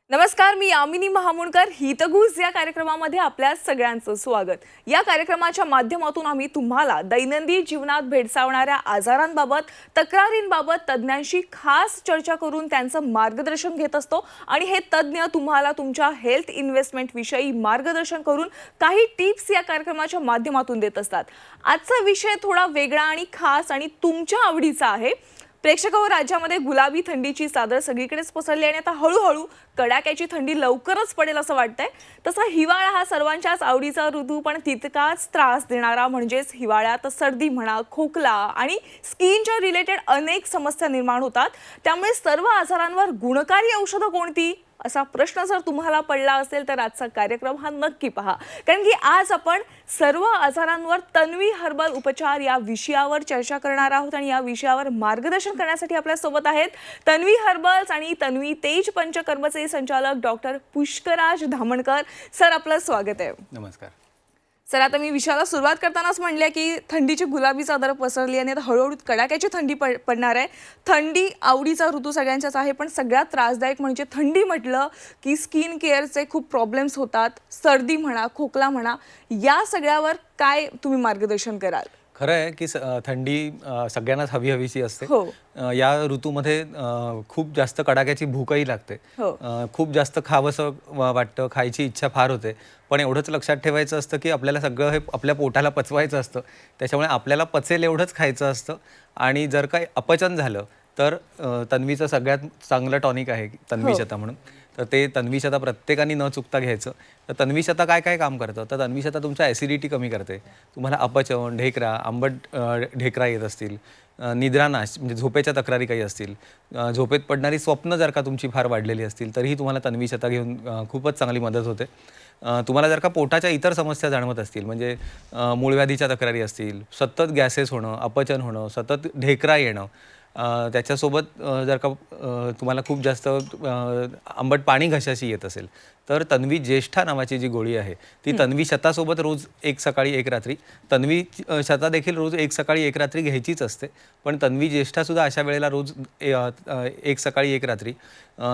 नमस्कार, मी यामिनी महामुणकर. हितगुज या कार्यक्रमामध्ये आपल्या सगळ्यांचं स्वागत. या कार्यक्रमाच्या माध्यमातून आम्ही तुम्हाला दैनंदिन जीवनात भेडसावणाऱ्या आजारांबाबत, तक्रारींबाबत तज्ञांशी खास चर्चा करून त्यांचं मार्गदर्शन घेत असतो आणि हे तज्ञ तुम्हाला तुमच्या हेल्थ इन्व्हेस्टमेंट विषयी मार्गदर्शन करून काही टिप्स या कार्यक्रमाच्या माध्यमातून देत असतात. आजचा विषय थोडा वेगळा आणि खास आणि तुमच्या आवडीचा आहे. प्रेक्षकांवर राज्यामध्ये गुलाबी थंडीची चादर सगळीकडेच पसरली आणि आता हळूहळू कडाक्याची थंडी लवकरच पडेल असं वाटतंय. तसा हिवाळा हा सर्वांच्याच आवडीचा ऋतू, पण तितकाच त्रास देणारा. म्हणजेच हिवाळ्यात सर्दी म्हणा, खोकला आणि स्किनच्या रिलेटेड अनेक समस्या निर्माण होतात. त्यामुळे सर्व आजारांवर गुणकारी औषधं कोणती असा प्रश्न जर तुम्हाला पडला असेल तर आजचा कार्यक्रम हा नक्की पहा, कारण की आज आपण सर्व आजारांवर तन्वी हर्बल उपचार या विषयावर चर्चा करणार आहोत. आणि या विषयावर मार्गदर्शन करण्यासाठी आपल्या सोबत आहेत तन्वी हर्बल्स आणि तन्वी तेज पंचकर्मचे संचालक डॉक्टर पुष्कराज धामणकर. सर, आपलं स्वागत आहे. नमस्कार सर, आता मी विषयाला सुरुवात करतानाच म्हणले की थंडीची गुलाबी चादर पसरली आणि आता हळूहळू कडाक्याची थंडी पडणार आहे. थंडी आवडीचा ऋतू सगळ्यांचाच आहे, पण सगळ्यात त्रासदायक म्हणजे थंडी म्हटलं की स्किन केअरचे खूप प्रॉब्लेम्स होतात. सर्दी म्हणा, खोकला म्हणा, या सगळ्यावर काय तुम्ही मार्गदर्शन कराल? खरं आहे की थंडी सगळ्यांनाच हवीहवीशी असते. या ऋतूमध्ये खूप जास्त कडाक्याची भूकही लागते. खूप जास्त खावंसं वाटतं, खायची इच्छा फार होते. पण एवढंच लक्षात ठेवायचं असतं की आपल्याला सगळं हे आपल्या पोटाला पचवायचं असतं. त्याच्यामुळे आपल्याला पचेल एवढंच खायचं असतं. आणि जर काही अपचन झालं तर तन्वीचं सगळ्यात चांगलं टॉनिक आहे तन्वीशता म्हणून. तर ते तन्वीशता प्रत्येकाने न चुकता घ्यायचं. तर तन्वीशता काय काय काम करतं? तर तन्वीशता तुमचा ॲसिडिटी कमी करते. तुम्हाला अपचन, ढेकरा, आंबट ढेकरा येत असतील, निद्रानाश म्हणजे झोपेच्या तक्रारी काही असतील, झोपेत पडणारी स्वप्न जर का तुमची फार वाढलेली असतील तरीही तुम्हाला तन्वीशता घेऊन खूपच चांगली मदत होते. तुम्हाला जर का पोटाच्या इतर समस्या जाणवत असतील, म्हणजे मूळव्याधीच्या तक्रारी असतील, सतत गॅसेस होणं, अपचन होणं, सतत ढेकरा येणं, त्याच्यासोबत जर का तुम्हाला खूप जास्त आंबट पाणी घशाशी येत असेल तर तन्वी ज्येष्ठा नावाची जी गोळी आहे ती तन्वी शतासोबत रोज एक सकाळी एक रात्री, तन्वी शता देखील रोज एक सकाळी एक रात्री घ्यायचीच असते. पण तन्वी ज्येष्ठासुद्धा अशा वेळेला रोज एक सकाळी एक रात्री.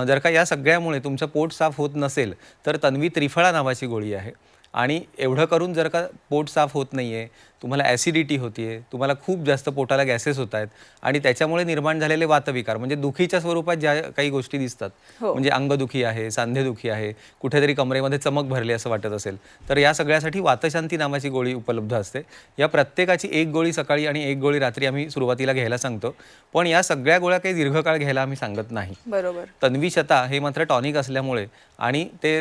जर का या सगळ्यामुळे तुमचं पोट साफ होत नसेल तर तन्वी त्रिफळा नावाची गोळी आहे. आणि एवढं करून जर का पोट साफ होत नाही आहे, तुम्हाला ॲसिडिटी होती आहे, तुम्हाला खूप जास्त पोटाला गॅसेस होत आहेत आणि त्याच्यामुळे निर्माण झालेले वातविकार म्हणजे दुखीच्या स्वरूपात ज्या काही गोष्टी दिसतात, म्हणजे अंगदुखी आहे, सांधेदुखी आहे, कुठेतरी कमरेमध्ये चमक भरली असं वाटत असेल तर या सगळ्यासाठी वातशांती नावाची गोळी उपलब्ध असते. या प्रत्येकाची एक गोळी सकाळी आणि एक गोळी रात्री आम्ही सुरुवातीला घ्यायला सांगतो. पण या सगळ्या गोळ्या काही दीर्घकाळ घ्यायला आम्ही सांगत नाही. बरोबर. तन्वीशता हे मात्र टॉनिक असल्यामुळे आणि ते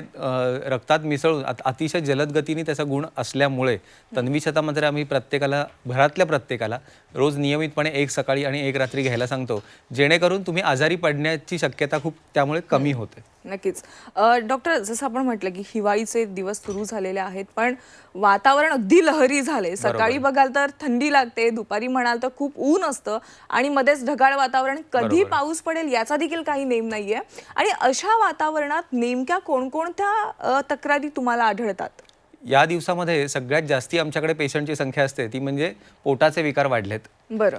रक्तात मिसळून अतिशय जलद गतीने त्याचा गुण असल्यामुळे तन्वीशता मात्र आम्ही प्रत्येकाला, घरातल्या प्रत्येकाला रोज नियमितपणे एक सकाळी आणि एक रात्री घ्यायला सांगतो, जेणेकरून तुम्ही आजारी पडण्याची शक्यता खूप त्यामुळे कमी होते. नक्कीच. डॉक्टर, जसं आपण म्हटलं की हिवाळीचे दिवस सुरू झालेले आहेत, पण वातावरण अगदी लहरी झाले. सकाळी बघाल तर थंडी लागते, दुपारी म्हणाल तर खूप ऊन असतं आणि मध्येच ढगाळ वातावरण. कधी पाऊस पडेल याचा देखील काही नेम नाहीये. आणि अशा वातावरणात नेमक्या कोणकोणत्या तक्रारी तुम्हाला आढळतात? या दिवसामध्ये सगळ्यात जास्ती आमच्याकडे पेशंटची संख्या असते ती म्हणजे पोटाचे विकार वाढलेत. बरं.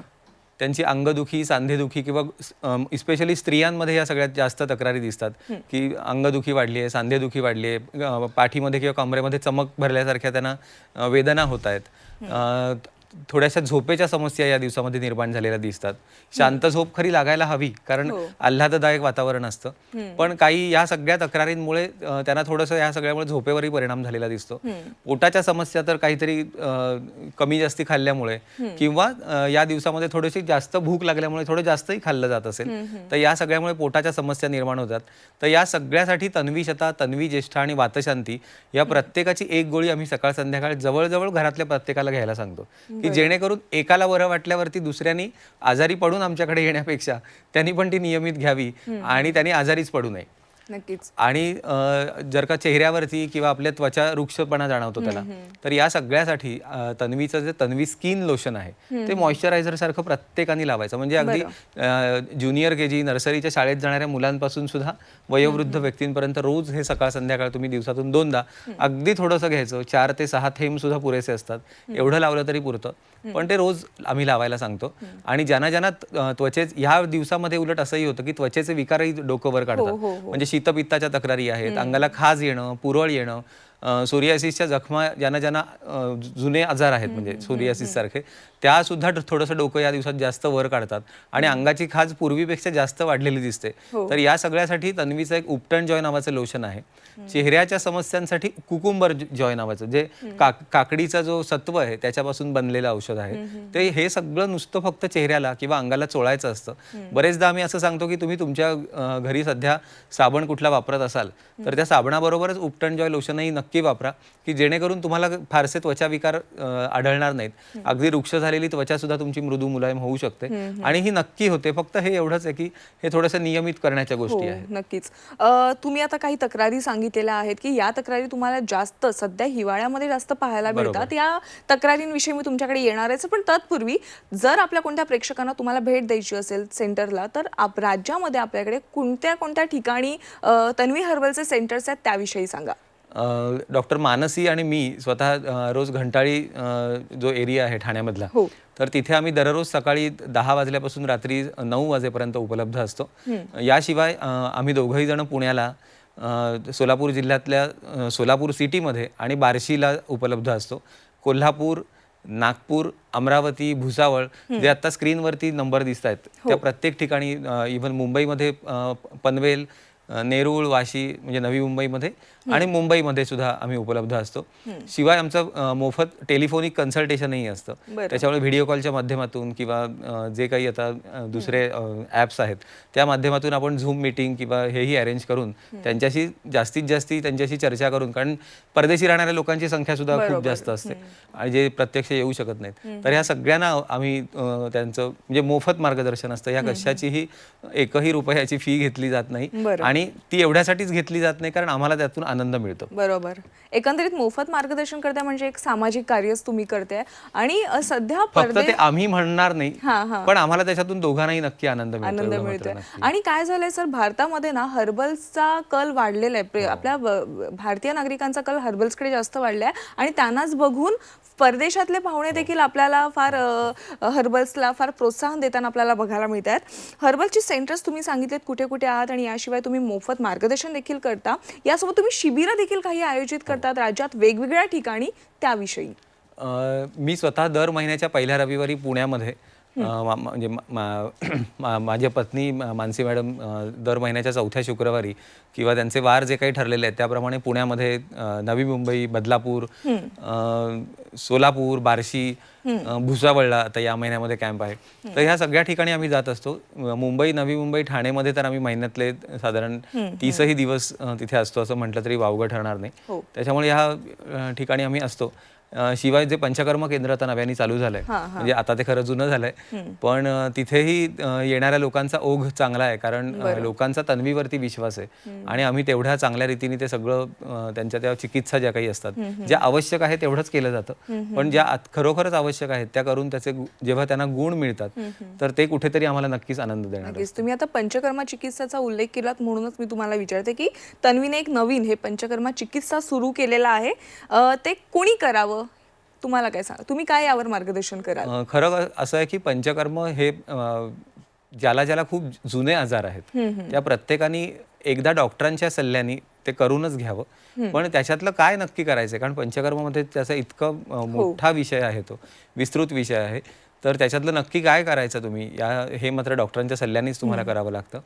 त्यांची अंगदुखी, सांधेदुखी किंवा स्पेशली स्त्रियांमध्ये या सगळ्यात जास्त तक्रारी दिसतात की अंगदुखी वाढली आहे, सांधेदुखी वाढली आहे, पाठीमध्ये किंवा कमरेमध्ये चमक भरल्यासारख्या त्यांना वेदना होत आहेत. थोड्याशा झोपेच्या समस्या या दिवसामध्ये निर्माण झालेल्या दिसतात. शांत झोप खरी लागायला हवी कारण आल्हाददायक वातावरण असतं, पण काही या सगळ्या तक्रारींमुळे त्यांना थोडंसं या सगळ्यामुळे झोपेवरही परिणाम झालेला दिसतो. पोटाच्या समस्या तर काहीतरी कमी जास्ती खाल्ल्यामुळे किंवा या दिवसामध्ये थोडीशी जास्त भूक लागल्यामुळे थोडं जास्तही खाल्लं जात असेल तर या सगळ्यामुळे पोटाच्या समस्या निर्माण होतात. तर या सगळ्यासाठी तन्वीशता, तन्वी ज्येष्ठा आणि वातशांती या प्रत्येकाची एक गोळी आम्ही सकाळ संध्याकाळ जवळजवळ घरातल्या प्रत्येकाला घ्यायला सांगतो की जेणेकरून एकाला बरं वाटल्यावरती दुसऱ्यांनी आजारी पडून आमच्याकडे येण्यापेक्षा त्यांनी पण ती नियमित घ्यावी आणि त्यांनी आजारीच पडू नये. नक्कीच. आणि जर का चेहऱ्यावरती किंवा आपल्या त्वचा रुक्षपणा जाणवतो त्याला, तर या सगळ्यासाठी तन्वीचं जे तन्वी स्किन लोशन आहे ते मॉइश्चरायझर सारखं प्रत्येकाने लावायचं. म्हणजे अगदी ज्युनियर केजी, नर्सरीच्या शाळेत जाणाऱ्या मुलांपासून सुद्धा वयोवृद्ध व्यक्तींपर्यंत रोज हे सकाळ संध्याकाळ तुम्ही दिवसातून 2दा अगदी थोडंसं घ्यायचं. 4 ते 6 थेंब सुद्धा पुरेसे असतात. एवढं लावलं तरी पुरतं, पण ते रोज आम्ही लावायला सांगतो. आणि ज्यांना ज्यांना त्वचे ह्या दिवसामध्ये उलट असंही होतं की त्वचेचे विकारही डोकं वर काढतात. म्हणजे शीतपित्ताच्या तक्रारी आहेत, अंगाला खाज येणं, पुरळ येणं, सोरियासिसच्या जखमा ज्यांना ज्यांना जुने आजार आहेत म्हणजे सोरियासिस सारखे, त्या सुद्धा थोडंसं डोकं या दिवसात जास्त वर काढतात आणि अंगाची खाज पूर्वीपेक्षा जास्त वाढलेली दिसते. तर या सगळ्यासाठी तन्वीचं एक उपटन जॉय नावाचं लोशन आहे. चेहऱ्याच्या समस्यांसाठी कुकुंबर जॉय नावाचं, जे काकडीचा जो सत्व आहे त्याच्यापासून बनलेलं औषध आहे. ते हे सगळं नुसतं फक्त चेहऱ्याला किंवा अंगाला चोळायचं असतं. बरेचदा आम्ही असं सांगतो की तुम्ही तुमच्या घरी सध्या साबण कुठला वापरत असाल तर त्या साबणाबरोबरच उपटन जॉय लोशनही नक्की वापरा, की जेणेकरून तुम्हाला फारसे त्वचा विकार आढळणार नाहीत. अगदी रुक्ष झालेली त्वचा सुद्धा तुमची मृदू मुलायम होऊ शकते आणि ही नक्की होते. फक्त हे एवढंच आहे की हे थोडंसं नियमित करण्याच्या गोष्टी आहेत. नक्कीच. तुम्ही आता काही तक्रारी सांगितलेल्या आहेत की या तक्रारी तुम्हाला जास्त सध्या हिवाळ्यामध्ये जास्त पाहायला मिळतात. या तक्रारींविषयी मी तुमच्याकडे येणार आहे, पण तत्पूर्वी जर आपल्या कोणत्या प्रेक्षकांना तुम्हाला भेट द्यायची असेल सेंटरला, तर राज्यामध्ये आपल्याकडे कोणत्या कोणत्या ठिकाणी तन्वी हर्बलचे सेंटर्स आहेत त्याविषयी सांगा. डॉक्टर मानसी आणि मी स्वतः रोज घंटाळी जो एरिया आहे ठाण्यामधला, तर तिथे आम्ही दररोज सकाळी 10 वाजल्यापासून रात्री 9 वाजेपर्यंत उपलब्ध असतो. याशिवाय आम्ही दोघंही जण पुण्याला, सोलापूर जिल्ह्यातल्या सोलापूर सिटीमध्ये आणि बार्शीला उपलब्ध असतो. कोल्हापूर, नागपूर, अमरावती, भुसावळ, जे आता स्क्रीनवरती नंबर दिसत आहेत त्या प्रत्येक ठिकाणी, इव्हन मुंबईमध्ये पनवेल, नेरूळ, वाशी म्हणजे नवी मुंबईमध्ये आणि मुंबईमध्ये सुद्धा आम्ही उपलब्ध असतो. शिवाय आमचं मोफत टेलिफोनिक कन्सल्टेशनही असतं. त्याच्यामुळे व्हिडिओ कॉलच्या माध्यमातून किंवा जे काही आता दुसरे ॲप्स आहेत त्या माध्यमातून आपण झूम मीटिंग किंवा हेही अरेंज करून त्यांच्याशी जास्तीत जास्त त्यांच्याशी चर्चा करून, कारण परदेशी राहणाऱ्या लोकांची संख्या सुद्धा खूप जास्त असते आणि जे प्रत्यक्ष येऊ शकत नाहीत, तर ह्या सगळ्यांना आम्ही त्यांचं म्हणजे मोफत मार्गदर्शन असतं. ह्या कशाचीही एकही रुपयाची फी घेतली जात नाही आणि ती एवढ्यासाठीच घेतली जात नाही कारण आम्हाला त्यातून आनंद मिळतो. बरोबर. एकंदरीत मोफत मार्गदर्शन करताय म्हणजे एक सामाजिक कार्यच तुम्ही करताय आणि सध्या फक्त ते आम्ही म्हणणार नाही, पण आम्हाला त्याच्यातून दोघांनाही नक्की आनंद मिळतो. आणि काय झालंय सर, भारतामध्ये ना हर्बल्सचा कल वाढलेला आहे. आपल्या भारतीय नागरिकांचा कल हर्बल्सकडे जास्त वाढलाय आणि त्यांनाच बघून परदेशातले पाहुणे देखील आपल्याला फार हर्बल्सला फार प्रोत्साहन देताना आपल्याला बघायला मिळत आहेत. हर्बलची सेंटर्स तुम्ही सांगितलेत कुठे कुठे आहात आणि याशिवाय तुम्ही मोफत मार्गदर्शन देखील करता. यासोबत तुम्ही शिबिरं देखील काही आयोजित करतात राज्यात वेगवेगळ्या ठिकाणी, त्याविषयी. मी स्वतः दर महिन्याच्या पहिल्या रविवारी पुण्यामध्ये, म्हणजे माझ्या पत्नी मानसी मॅडम दर महिन्याच्या चौथ्या शुक्रवारी किंवा त्यांचे वार जे काही ठरलेले आहेत त्याप्रमाणे पुण्यामध्ये, नवी मुंबई, बदलापूर, सोलापूर, बार्शी, भुसावळला आता या महिन्यामध्ये कॅम्प आहे. तर ह्या सगळ्या ठिकाणी आम्ही जात असतो. मुंबई, नवी मुंबई, ठाणेमध्ये तर आम्ही महिन्यातले साधारण 30ही दिवस तिथे असतो असं म्हटलं तरी वावगं ठरणार नाही. त्याच्यामुळे ह्या ठिकाणी आम्ही असतो. शिवाय जे पंचकर्म केंद्र आता नव्याने चालू झालंय, म्हणजे आता ते खरं जुनं झालंय, पण तिथेही येणाऱ्या लोकांचा ओघ चांगला आहे कारण लोकांचा तन्वीवरती विश्वास आहे आणि आम्ही तेवढ्या चांगल्या रीतीने ते सगळं त्यांच्या त्या चिकित्सा ज्या काही असतात, ज्या आवश्यक आहे तेवढंच केलं जातं, पण ज्या खरोखरच आवश्यक आहेत त्या करून त्याचे जेव्हा त्यांना गुण मिळतात तर ते कुठेतरी आम्हाला नक्कीच आनंद देणार. तुम्ही आता पंचकर्मा चिकित्साचा उल्लेख केलात म्हणूनच मी तुम्हाला विचारते की तन्वीने एक नवीन हे पंचकर्मा चिकित्सा सुरू केलेला आहे, ते कोणी करावं, तुम्हाला काय सांगा, तुम्ही काय यावर मार्गदर्शन कराल? खरं असं आहे की पंचकर्म हे ज्याला ज्याला खूप जुने आजार आहेत त्या प्रत्येकाने एकदा डॉक्टरांच्या सल्ल्याने ते करूनच घ्यावं. पण त्याच्यातलं काय नक्की करायचं, कारण पंचकर्मामध्ये त्याचा इतका मोठा विषय आहे, तो विस्तृत विषय आहे, तर त्याच्यातलं नक्की काय करायचं तुम्ही हे मात्र डॉक्टरांच्या सल्ल्यानेच तुम्हाला करावं लागतं.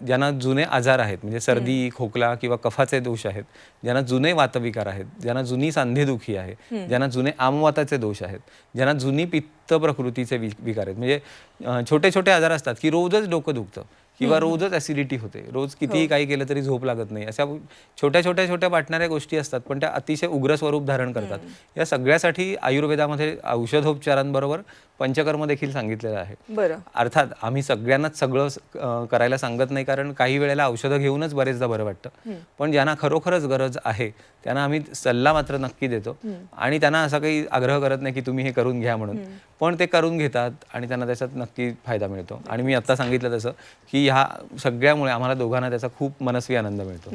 ज्यांना जुने आजार आहेत म्हणजे सर्दी, खोकला किंवा कफाचे दोष आहेत, ज्यांना जुने वातविकार आहेत, ज्यांना जुनी सांधेदुखी आहे, ज्यांना जुने आमवाताचे दोष आहेत, ज्यांना जुनी पित्त प्रकृतीचे विकार आहेत, म्हणजे छोटे छोटे आजार असतात की रोजच डोकं दुखतं किंवा रोजच ॲसिडिटी होते, रोज कितीही काही केलं तरी झोप लागत नाही, अशा छोट्या छोट्या छोट्या वाटणाऱ्या गोष्टी असतात पण त्या अतिशय उग्र स्वरूप धारण करतात. या सगळ्यासाठी आयुर्वेदामध्ये औषधोपचारांबरोबर पंचकर्म देखील सांगितलेलं आहे. अर्थात आम्ही सगळ्यांनाच सगळं करायला सांगत नाही कारण काही वेळेला औषधं घेऊनच बरेचदा बरं वाटतं, पण ज्यांना खरोखरच गरज आहे त्यांना आम्ही सल्ला मात्र नक्की देतो आणि त्यांना असा काही आग्रह करत नाही की तुम्ही हे करून घ्या म्हणून, पण ते करून घेतात आणि त्यांना त्याच्यात नक्की फायदा मिळतो. आणि मी आता सांगितलं तसं की ह्या सगळ्यामुळे आम्हाला दोघांना त्याचा खूप मनस्वी आनंद मिळतो.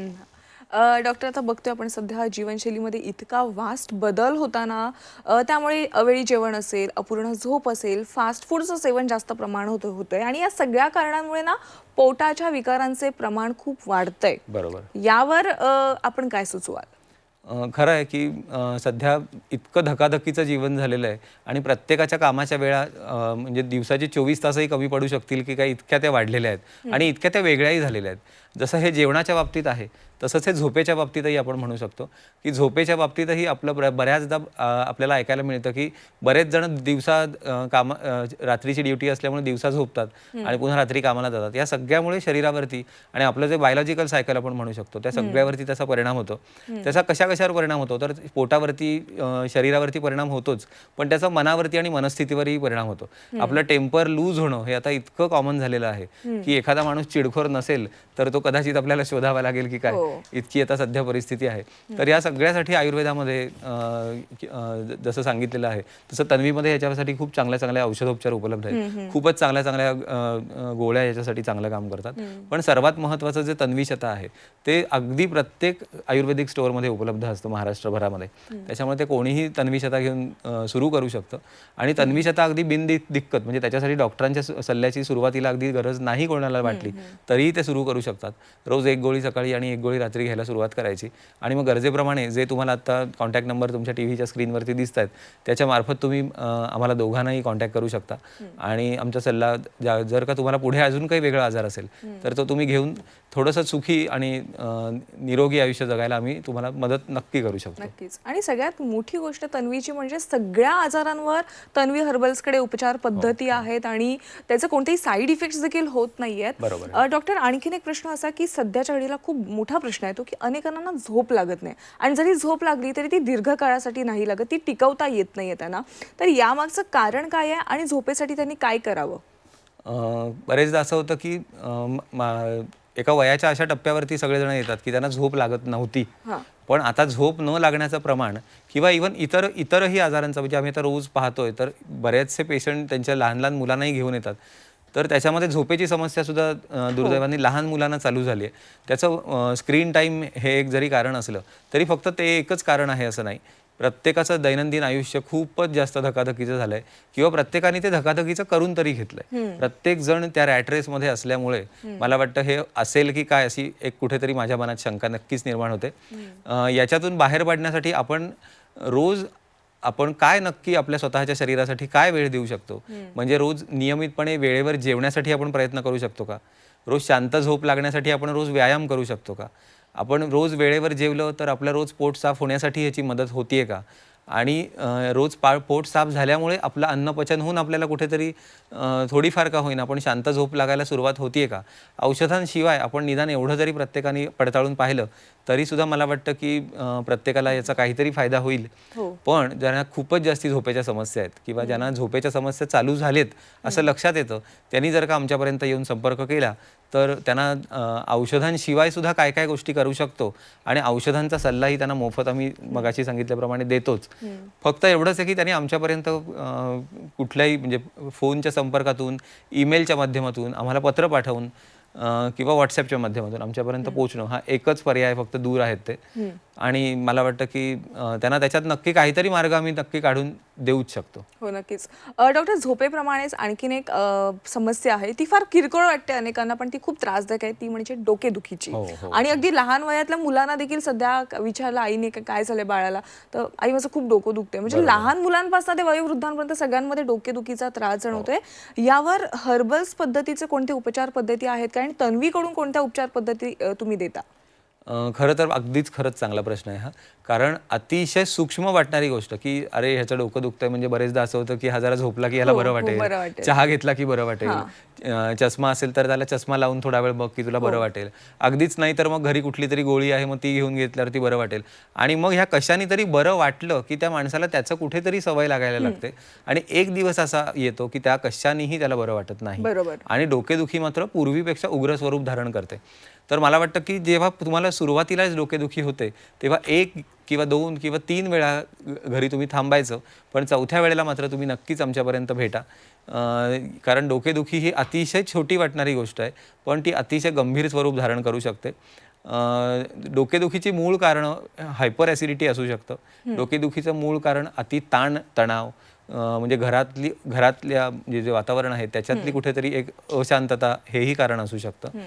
डॉक्टर, आता बघतोय आपण सध्या जीवनशैलीमध्ये इतका वास्ट बदल होताना, त्यामुळे अवेळी जेवण असेल, अपूर्ण झोप असेल, फास्ट फूडचं सेवन जास्त प्रमाण होतंय आणि या सगळ्या कारणांमुळे ना पोटाच्या विकारांचे प्रमाण खूप वाढतंय. बरोबर. यावर आपण काय सुचवाल? खरं आहे की सध्या इतकं धकाधकीचं जीवन झालेलं आहे आणि प्रत्येकाच्या कामाच्या वेळा म्हणजे दिवसाचे 24 तासही कमी पडू शकतील की काय, इतक्या त्या वाढलेल्या आहेत आणि इतक्या त्या वेगळ्याही झालेल्या आहेत. जसं हे जेवणाच्या बाबतीत आहे तसंच हे झोपेच्या बाबतीतही आपण म्हणू शकतो की झोपेच्या बाबतीतही आपलं बऱ्याचदा आपल्याला ऐकायला मिळतं की बरेच जण रात्रीची ड्युटी असल्यामुळे दिवसा झोपतात आणि पुन्हा रात्री कामाला जातात. या सगळ्यामुळे शरीरावरती आणि आपलं जे बायोलॉजिकल सायकल आपण म्हणू शकतो त्या सगळ्यावरती त्याचा परिणाम होतो. त्याचा कशावर परिणाम होतो तर पोटावरती, शरीरावरती परिणाम होतोच, पण त्याचा मनावरती आणि मनस्थितीवरही परिणाम होतो. आपलं टेम्पर लूज होणं हे आता इतकं कॉमन झालेलं आहे की एखादा माणूस चिडखोर नसेल तर तो कदाचित आपल्याला शोधावा लागेल की काय, इतकी आता सध्या परिस्थिती आहे. तर या सगळ्यासाठी आयुर्वेदामध्ये जसं सांगितलेलं आहे तसं तन्वीमध्ये याच्यासाठी खूप चांगल्या औषधोपचार उपलब्ध आहेत. खूपच चांगल्या गोळ्या याच्यासाठी चांगलं काम करतात. पण सर्वात महत्त्वाचं जे तन्वीशता आहे ते अगदी प्रत्येक आयुर्वेदिक स्टोअरमध्ये उपलब्ध असतं महाराष्ट्रभरामध्ये. त्याच्यामुळे ते कोणीही तन्वीशता घेऊन सुरू करू शकतं आणि तन्वीशता अगदी बिनदिक्कत, म्हणजे त्याच्यासाठी डॉक्टरांच्या सल्ल्याची सुरुवातीला अगदी गरज नाही कोणाला वाटली तरीही ते सुरू करू शकतात. रोज 1 गोळी सकाळी आणि 1 गोळी रात्री घ्यायला सुरुवात करायची आणि मग गरजेप्रमाणे जे तुम्हाला आता कॉन्टॅक्ट नंबर तुमच्या टीव्हीच्या स्क्रीनवरती दिसत आहेत त्याच्यामार्फत तुम्ही आम्हाला दोघांनाही कॉन्टॅक्ट करू शकता आणि आमचा सल्ला जर का तुम्हाला पुढे अजून काही वेगळा आजार असेल तर तो तुम्ही घेऊन थोडंसं सुखी आणि निरोगी आयुष्य जगायला आम्ही तुम्हाला मदत नक्की करू शकतो. नक्कीच. आणि सगळ्यात मोठी गोष्ट तन्वीची म्हणजे सगळ्या आजारांवर तन्वी हर्बल्सकडे उपचार पद्धती आहेत आणि त्याचे कोणतेही साईड इफेक्ट्स देखील होत नाहीयेत. बरोबर. डॉक्टर, आणखीन एक प्रश्न असा की सध्याच्या घडीला खूप मोठा प्रश्न आहे तो की अनेकांना ना झोप लागत नाही आणि जरी झोप लागली तरी ती दीर्घकाळासाठी नाही लागत, ती टिकवता येत नाहीये त्यांना. तर यामागचं कारण काय आहे आणि झोपेसाठी त्यांनी काय करावं? बरेचदा असं होतं की एका वयाच्या अशा टप्प्यावरती सगळेजण येतात की त्यांना झोप लागत नव्हती, पण आता झोप न लागण्याचं प्रमाण किंवा इव्हन इतरही आजारांचं, म्हणजे आम्ही आता रोज पाहतोय तर बरेचसे पेशंट त्यांच्या लहान मुलांनाही घेऊन येतात. तर त्याच्यामध्ये झोपेची समस्या सुद्धा दुर्दैवाने लहान मुलांना चालू झाली आहे. त्याचं स्क्रीन टाईम हे एक जरी कारण असलं तरी फक्त ते एकच कारण आहे असं नाही. प्रत्येकाचं दैनंदिन आयुष्य खूपच जास्त धकाधकीचं झालंय किंवा प्रत्येकाने ते धकाधकीचं करून तरी घेतलंय. प्रत्येक जण त्या रॅट रेसमध्ये असल्यामुळे मला वाटतं हे असेल की काय अशी एक कुठेतरी माझ्या मनात शंका नक्कीच निर्माण होते. याच्यातून बाहेर पडण्यासाठी आपण काय नक्की आपल्या स्वतःच्या शरीरासाठी काय वेळ देऊ शकतो, म्हणजे रोज नियमितपणे वेळेवर जेवण्यासाठी आपण प्रयत्न करू शकतो का? रोज शांत झोप लागण्यासाठी आपण रोज व्यायाम करू शकतो का? आपण रोज वेळेवर जेवलं तर आपलं रोज पोट साफ होण्यासाठी याची मदत होतीये का? आणि रोज पोट साफ झाल्यामुळे आपलं अन्नपचन होऊन आपल्याला कुठेतरी थोडीफार का होईना पण शांत झोप लागायला सुरुवात होतीये का? औषधांशिवाय आपण निदान एवढं जरी प्रत्येकाने पडताळून पाहिलं तरी सुद्धा मला वाटतं की प्रत्येकाला याचा काहीतरी फायदा होईल. पण ज्यांना खूपच जास्ती झोपेच्या समस्या आहेत किंवा ज्यांना झोपेच्या समस्या चालू झालेत असं लक्षात येतं, त्यांनी जर का आमच्यापर्यंत येऊन संपर्क केला तर त्यांना औषधांशिवाय सुद्धा काय काय गोष्टी करू शकतो आणि औषधांचा सल्लाही त्यांना मोफत आम्ही मगाशी सांगितल्याप्रमाणे देतोच. फक्त एवढंच आहे की त्यांनी आमच्यापर्यंत कुठल्याही म्हणजे फोनच्या संपर्कातून, ईमेलच्या माध्यमातून, आम्हाला पत्र पाठवून किंवा व्हॉट्सॲपच्या माध्यमातून आमच्यापर्यंत पोहोचणं हा एकच पर्याय, फक्त दूर आहेत ते. आणि मला वाटतं की त्यांना त्याच्यात नक्की काहीतरी मार्ग आम्ही नक्की काढून देऊच शकतो. हो, नक्कीच. डॉक्टर, झोपेप्रमाणेच आणखीन एक समस्या आहे, ती फार किरकोळ वाटते अनेकांना पण ती खूप त्रासदायक आहे, ती म्हणजे डोकेदुखीची. आणि अगदी लहान वयातल्या मुलांना देखील सध्या विचारलं आईने काय झालंय बाळाला, तर आई माझं खूप डोकं दुखतंय. म्हणजे लहान मुलांपासून ते वयोवृद्धांपर्यंत सगळ्यांमध्ये डोकेदुखीचा त्रास जाणवतोय. यावर हर्बल्स पद्धतीचे कोणते उपचार पद्धती आहेत का आणि तन्वीकडून कोणत्या उपचार पद्धती तुम्ही देता? खरं तर अगदीच खरंच चांगला प्रश्न आहे हा. कारण अतिशय सूक्ष्म वाटणारी गोष्ट की अरे ह्याचं डोकं दुखतंय, म्हणजे बरेचदा असं होतं की हा जरा झोपला की ह्याला बरं वाटेल, चहा घेतला की बरं वाटेल, चष्मा असेल तर त्याला चष्मा लावून थोडा वेळ बघ की तुला बरं वाटेल, अगदीच नाही तर मग घरी कुठली तरी गोळी आहे मग ती घेऊन घेतल्यावर ती बरं वाटेल. आणि मग ह्या कशाने तरी बरं वाटलं की त्या माणसाला त्याचं कुठेतरी सवय लागायला लागते आणि एक दिवस असा येतो की त्या कशानेही त्याला बरं वाटत नाही आणि डोकेदुखी मात्र पूर्वीपेक्षा उग्र स्वरूप धारण करते. तर मला वाटतं की जेव्हा तुम्हाला सुरुवातीलाच डोकेदुखी होते तेव्हा 1 किंवा 2 किंवा 3 वेळा घरी तुम्ही थांबायचं, पण 4थ्या वेळेला मात्र तुम्ही नक्कीच आमच्यापर्यंत भेटा. कारण डोकेदुखी ही अतिशय छोटी वाटणारी गोष्ट आहे पण ती अतिशय गंभीर स्वरूप धारण करू शकते डोकेदुखीची मूळ कारण हायपर ॲसिडिटी असू शकतं. डोकेदुखीचं मूळ कारण अति ताण तणाव, म्हणजे घरातल्या जे वातावरण आहे त्याच्यातली कुठेतरी एक अशांतता, हेही कारण असू शकतं.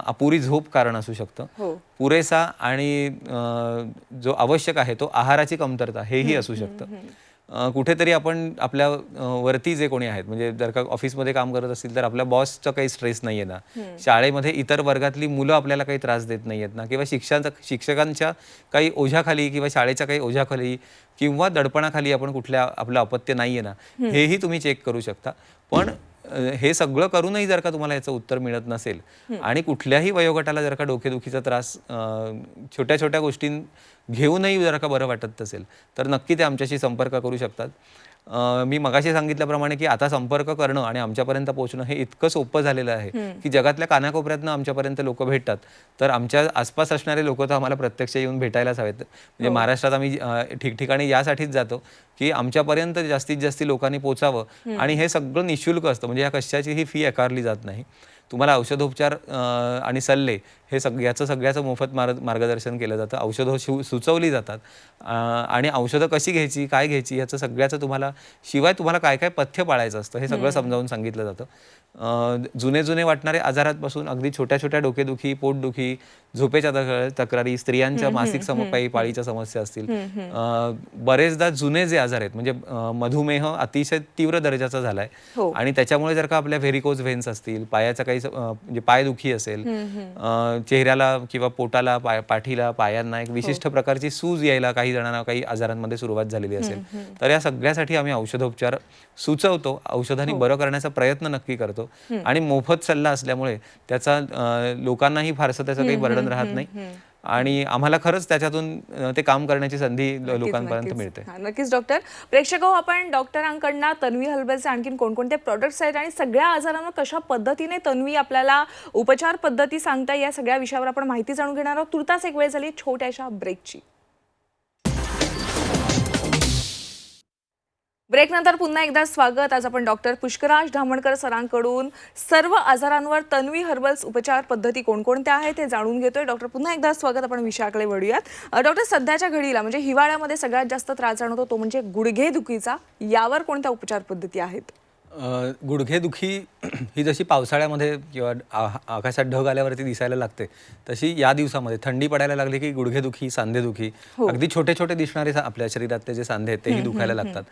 अपुरी झोप कारण असू शकतं. पुरेसा आणि जो आवश्यक आहे तो आहाराची कमतरता, हेही असू शकतं. कुठेतरी आपण आपल्या वरती जे कोणी आहेत, म्हणजे जर का ऑफिसमध्ये काम करत असतील तर आपल्या बॉसचा काही स्ट्रेस नाही आहे ना, शाळेमध्ये इतर वर्गातली मुलं आपल्याला काही त्रास देत नाही आहेत ना, किंवा शिक्षकांच्या काही ओझ्याखाली किंवा शाळेच्या काही ओझ्याखाली किंवा दडपणाखाली आपण कुठल्या आपलं अपत्य नाही आहे ना, हेही तुम्ही चेक करू शकता. पण हे सगळं करूनही जर का तुम्हाला याचं उत्तर मिळत नसेल आणि कुठल्याही वयोगटाला जर का डोकेदुखीचा त्रास छोट्या छोट्या गोष्टी घेऊनही जर का बरं वाटत असेल तर नक्की ते आमच्याशी संपर्क करू शकतात. मी मगाशी सांगितल्याप्रमाणे की आता संपर्क करणं आणि आमच्यापर्यंत पोहोचणं हे इतकं सोपं झालेलं आहे की जगातल्या कानाकोपऱ्यातनं आमच्यापर्यंत लोक भेटतात. तर आमच्या आसपास असणारे लोक तर आम्हाला प्रत्यक्ष येऊन भेटायलाच हवेत. म्हणजे महाराष्ट्रात आम्ही ठिकठिकाणी यासाठीच जातो की आमच्यापर्यंत जास्तीत जास्त लोकांनी पोचावं, आणि हे सगळं निःशुल्क असतं. म्हणजे या कशाचीही फी आकारली जात नाही. तुम्हाला औषधोपचार आणि सल्ले हे सगळ्याचं मोफत मार्गदर्शन केलं जातं. औषधं सुचवली जातात आणि औषधं कशी घ्यायची, काय घ्यायची, ह्याचं सगळ्याचं शिवाय तुम्हाला काय काय पथ्य पाळायचं असतं हे सगळं समजावून सांगितलं जातं. जुने वाटणारे आजारांपासून अगदी छोट्या छोट्या डोकेदुखी, पोटदुखी, झोपेच्या तक्रारी, स्त्रियांच्या मासिक समपायी पाळीच्या समस्या असतील, बरेचदा जुने जे आजार आहेत, म्हणजे मधुमेह अतिशय तीव्र दर्जाचा झालाय आणि त्याच्यामुळे जर का आपल्या व्हेरिकोज व्हेन्स असतील, पायाचा काही म्हणजे पायदुखी असेल, चेहऱ्याला किंवा पोटाला, पाठीला, पायांना एक विशिष्ट प्रकारची सूज यायला काही जणांना काही आजारांमध्ये सुरुवात झालेली असेल, तर या सगळ्यासाठी आम्ही औषधोपचार सुचवतो. औषधांनी बरं करण्याचा प्रयत्न नक्की करतो आणि मोफत सल्ला असल्यामुळे त्याचा लोकांनाही फारसं त्याचं काही बर्डन राहत नाही आणि आम्हाला खरंच त्याच्यातून ते काम करण्याची संधी लोकांपर्यंत मिळते. नक्कीच डॉक्टर. प्रेक्षक, आपण डॉक्टरांकडनं तन्वी हर्बलचे आणखीन कोणकोणते प्रोडक्ट्स आहेत आणि सगळ्या आजारांवर कशा पद्धतीने तन्वी आपल्याला उपचार पद्धती सांगता, या सगळ्या विषयावर आपण माहिती जाणून घेणार आहोत. तुर्तास एक वेळ झाली छोट्याशा ब्रेकची. ब्रेक नंतर पुन्हा एकदा स्वागत. आज आपण डॉक्टर पुष्कराज धामणकर सरांकडून सर्व आजारांवर तन्वी हर्बल्स उपचार पद्धती कोणकोणत्या आहेत ते जाणून घेतोय. डॉक्टर, पुन्हा एकदा स्वागत. आपण विषयाकडे वळूयात. डॉक्टर, सध्याच्या घडीला म्हणजे हिवाळ्यामध्ये सगळ्यात जास्त त्रास जाणवतो तो म्हणजे गुडघेदुखीचा. यावर कोणत्या उपचार पद्धती आहेत? गुडघेदुखी ही जशी पावसाळ्यामध्ये किंवा आकाशात ढग आल्यावरती दिसायला लागते, तशी या दिवसामध्ये थंडी पडायला लागली की गुडघेदुखी, सांधेदुखी, अगदी छोटे छोटे दिसणारे आपल्या शरीरातले जे सांधे आहेत तेही दुखायला लागतात.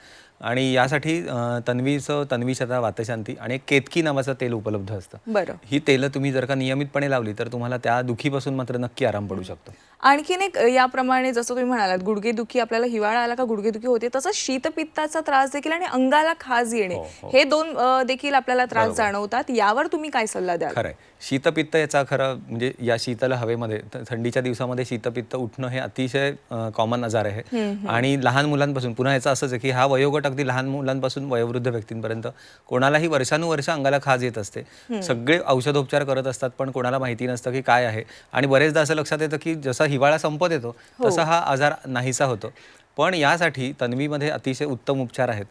आणि यासाठी तन्वीशता, वातशांती आणि एक केतकी नावाचं तेल उपलब्ध असतं. बरं. ही तेलं तुम्ही जर का नियमितपणे लावली तर तुम्हाला त्या दुखीपासून मात्र नक्की आराम पडू शकतो. आणखीन एक याप्रमाणे जसं तुम्ही म्हणालात, गुडघेदुखी आपल्याला हिवाळा आला का गुडघेदुखी होते, तसंच शीतपित्ताचा त्रास देखील आणि अंगाला खाज येणे, हे दोन देखील आपल्याला त्रास जाणवतात. यावर तुम्ही काय सल्ला द्याल? खरंय, शीतपित्त याचा खरं म्हणजे या शीतल हवेमध्ये थंडीच्या दिवसामध्ये शीतपित्त उठणं हे अतिशय कॉमन आजार आहे. आणि लहान मुलांपासून, पुन्हा याचं असंच आहे की हा वयोगट अगदी लहान मुलांपासून वयोवृद्ध व्यक्तींपर्यंत कोणालाही वर्षानुवर्ष अंगाला खाज येत असते. सगळे औषधोपचार करत असतात पण कोणाला माहिती नसतं की काय आहे. आणि बरेचदा असं लक्षात येतं की जसा हिवाळा संपत येतो तसा हा आजार नाहीसा होतो. पण यासाठी तन्वीमध्ये अतिशय उत्तम उपचार आहेत.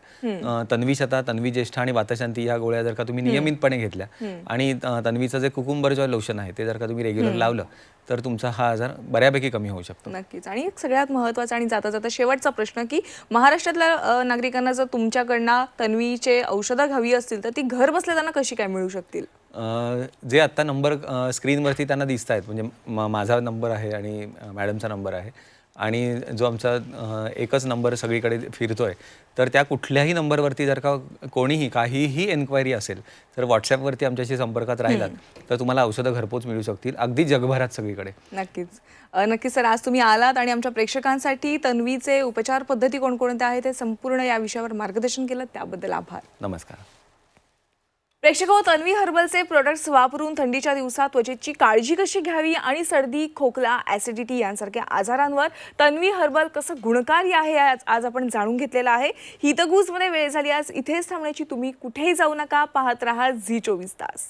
तन्वीशता, तन्वी ज्येष्ठ आणि वातशांती या गोळ्या जर का तुम्ही नियमितपणे घेतल्या आणि तन्वीचं जे कुकुंबर जो लोशन आहे ते जर का तुम्ही रेग्युलर लावलं तर तुमचा हा आजार बऱ्यापैकी कमी होऊ शकतो. नक्कीच. आणि एक सगळ्यात महत्त्वाचा आणि जाता जाता शेवटचा प्रश्न की महाराष्ट्रातल्या नागरिकांना जर तुमच्याकडनं तन्वीचे औषधं हवी असतील तर ती घर बसल्या त्यांना कशी काय मिळू शकतील? जे आत्ता नंबर स्क्रीनवरती त्यांना दिसत आहेत, म्हणजे माझा नंबर आहे आणि मॅडमचा नंबर आहे आणि जो आमचा एकच नंबर सगळीकडे फिरतोय, तर त्या कुठल्याही नंबरवरती जर का कोणीही काहीही एन्क्वायरी असेल तर व्हॉट्सॲपवरती आमच्याशी संपर्कात राहिलात तर तुम्हाला औषधं घरपोच मिळू शकतील, अगदी जगभरात सगळीकडे. नक्कीच. नक्कीच सर, आज तुम्ही आलात आणि आमच्या प्रेक्षकांसाठी तन्वीचे उपचार पद्धती कोणकोणत्या आहेत ते संपूर्ण या विषयावर मार्गदर्शन केलं, त्याबद्दल आभार. नमस्कार. प्रेक्षक, तन्वी हर्बलचे प्रोडक्ट्स वापरून थंडीच्या दिवसात त्वचेची काळजी कशी घ्यावी आणि सर्दी, खोकला, ॲसिडिटी यांसारख्या आजारांवर तन्वी हर्बल कसं गुणकारी आहे आज आपण जाणून घेतलेलं आहे. हितगुजमध्ये वेळ झाली आज इथेच थांबण्याची. तुम्ही कुठेही जाऊ नका, पाहत राहा झी 24 तास.